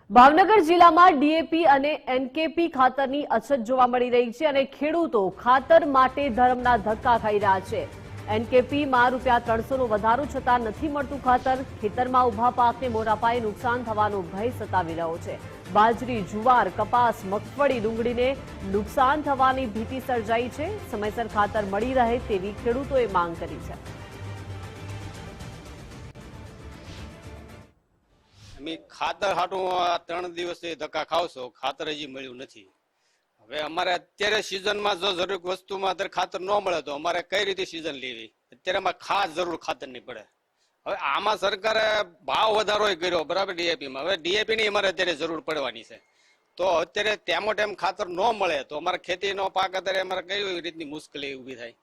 ભાવનગર જિલ્લામાં ડીએપી અને એનકેપી ખાતરની અછત જોવા મળી રહી છે અને ખેડૂતો ખાતર માટે ધરમના ધક્કા ખાઈ રહ્યા છે। એનકેપીમાં ₹300નો વધારો છતાં નથી મળતું ખાતર। ખેતરમાં ઉભા પાકને મોટા પાયે નુકસાન થવાનો ભય સતાવી રહ્યો છે। બાજરી, જુવાર, કપાસ, મગફળી, ડુંગળીને નુકસાન થવાની ભીતિ સર્જાઈ છે। સમયસર ખાતર મળી રહે તેવી ખેડૂતોએ માંગ કરી છે। અમે ખાતર હાટું 3 દિવસથી ધક્કા ખાવશો, ખાતર હજી મળ્યું નથી। હવે અમારે અત્યારે સિઝનમાં જો જરૂર વસ્તુમાં અત્યારે ખાતર ન મળે તો અમારે કઈ રીતે સિઝન લેવી? અત્યારે અમારે ખાસ જરૂર ખાતર ની પડે। હવે આમાં સરકારે ભાવ વધારો કર્યો બરાબર ડીએપીમાં। હવે ડીએપી ની અમારે અત્યારે જરૂર પડવાની છે, તો અત્યારે તેમાં ટાઈમ ખાતર ન મળે તો અમારે ખેતીનો પાક અત્યારે અમારે કઈ રીતની મુશ્કેલી ઊભી થાય?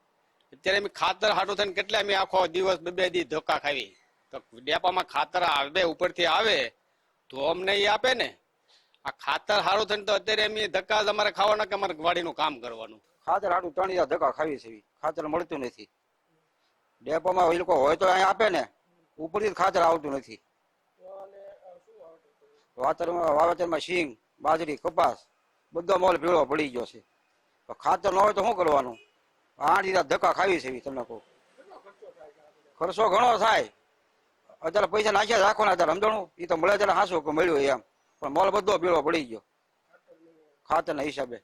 અત્યારે અમે ખાતર હાટું થઈને કેટલા અમે આખો દિવસ બે દી ધક્કા ખાવી। તો ડેપામાં ખાતર આવે ઉપરથી આવે તો અમને એ આપે ને। આ ખાતર સારું થઈને તો અત્યારે એમ ધક્કા જ અમારે ખાવાના કે અમારે વાડીનું કામ કરવાનું? ખાતર હાટું 3 ધક્કા ખાવી છે, ખાતર મળતું નથી। ડેપોમાં એ લોકો હોય તો અહીંયા આપે ને, ઉપરથી ખાતર આવતું નથી। વાવેતરમાં સિંગ, બાજરી, કપાસ બધો મોલ ભેળો પડી ગયો છે। ખાતર ન હોય તો શું કરવાનું? 8 ધક્કા ખાવી છે। તમે કહો ખર્ચો ઘણો થાય। અત્યારે પૈસા નાખ્યા રાખવાના, અત્યારે સમજણું એ તો મળે ત્યારે હાંસું કે મળ્યું એમ, પણ મોલ બધો ભેળો પડી ગયો ખાતરના હિસાબે।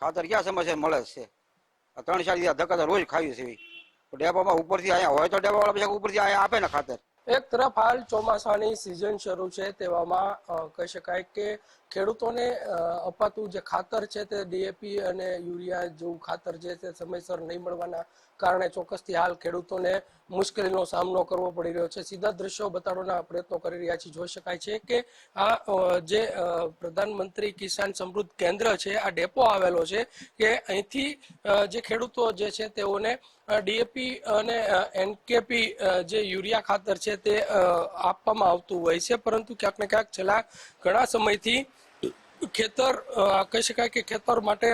ખાતર ક્યાં સમસ્યા મળે છે? 3-4 ધક્કા તો રોજ ખાવી છે। ડેપોમાં ઉપરથી અહીંયા હોય તો ડેપોવાળા પૈસા ઉપરથી અહીંયા આપે ને ખાતર। એક તરફ હાલ ચોમાસાની સિઝન શરૂ છે, તેવામાં કહી શકાય કે ખેડૂતોને અપાતું જે ખાતર છે તે ડીએપી અને યુરિયા જેવું ખાતર છે તે સમયસર નહીં મળવાના કારણે ચોક્કસથી હાલ ખેડૂતોને મુશ્કેલીનો સામનો કરવો પડી રહ્યો છે। સીધા દ્રશ્યો બતાડવાના પ્રયત્નો કરી રહ્યા છીએ। જોઈ શકાય છે કે આ જે પ્રધાનમંત્રી કિસાન સમૃદ્ધ કેન્દ્ર છે, આ ડેપો આવેલો છે કે અહીંથી જે ખેડૂતો જે છે તેઓને ડીએપી અને એનકેપી જે યુરિયા ખાતર છે તે આપવામાં આવતું હોય છે, પરંતુ ક્યાંક ને ક્યાંક છેલ્લા ઘણા સમયથી ખેતર કહી શકાય કે ખેતર માટે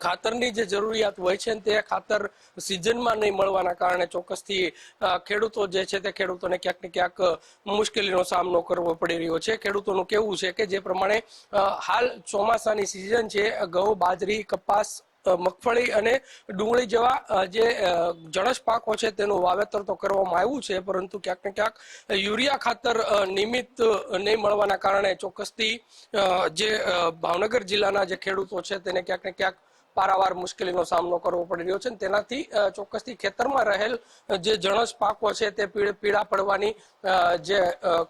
ખાતરની જે જરૂરિયાત હોય છે તે ખાતર સિઝનમાં નહીં મળવાના કારણે ચોક્કસથી ખેડૂતો જે છે તે ખેડૂતોને ક્યાંક ને ક્યાંક મુશ્કેલીનો સામનો કરવો પડી રહ્યો છે। ખેડૂતોનું કહેવું છે કે જે પ્રમાણે હાલ ચોમાસાની સિઝન છે, ઘઉં, બાજરી, કપાસ, મગફળી અને ડુંગળી જેવા જે જણસ પાકો છે તેનું વાવેતર તો કરવામાં આવ્યું છે, પરંતુ ક્યાંક ને ક્યાંક યુરિયા ખાતર નિયમિત નહીં મળવાના કારણે ચોક્કસથી જે ભાવનગર જિલ્લાના જે ખેડૂતો છે તેને ક્યાંક ને ક્યાંક પારાવાર મુશ્કેલીનો સામનો કરવો પડી રહ્યો છે। તેનાથી ચોક્કસથી ખેતરમાં રહેલ જે જણસ પાકો છે તે પીળા પડવાની જે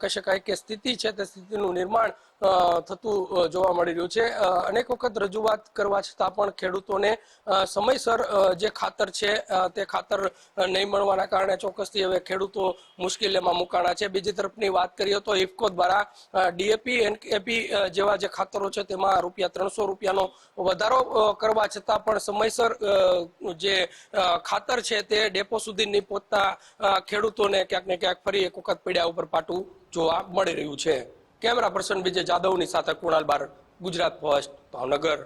કહી શકાય કે સ્થિતિ છે તે સ્થિતિનું નિર્માણ થતું જોવા મળી રહ્યું છે। અનેક વખત રજૂઆત કરવા છતાં પણ ખેડૂતોને સમયસર જે ખાતર છે તે ખાતર નહીં મળવાના કારણે ચોક્કસથી હવે ખેડૂતો મુશ્કેલીમાં મુકાણા છે। બીજી તરફની વાત કરીએ તો ઇફકો દ્વારા ડીએપી, એનકેપી જેવા જે ખાતરો છે તેમાં ₹300નો વધારો કરવા છતાં પણ સમયસર જે ખાતર છે તે ડેપો સુધી નહીં પહોંચતા ખેડૂતોને ક્યાંક ને ક્યાંક ફરી એક વખત પીડા ઉપર પાટું જોવા મળી રહ્યું છે। કેમેરા પર્સન વિજય જાદવની સાથે કુણાલ બાર, ગુજરાત ફર્સ્ટ, ભાવનગર।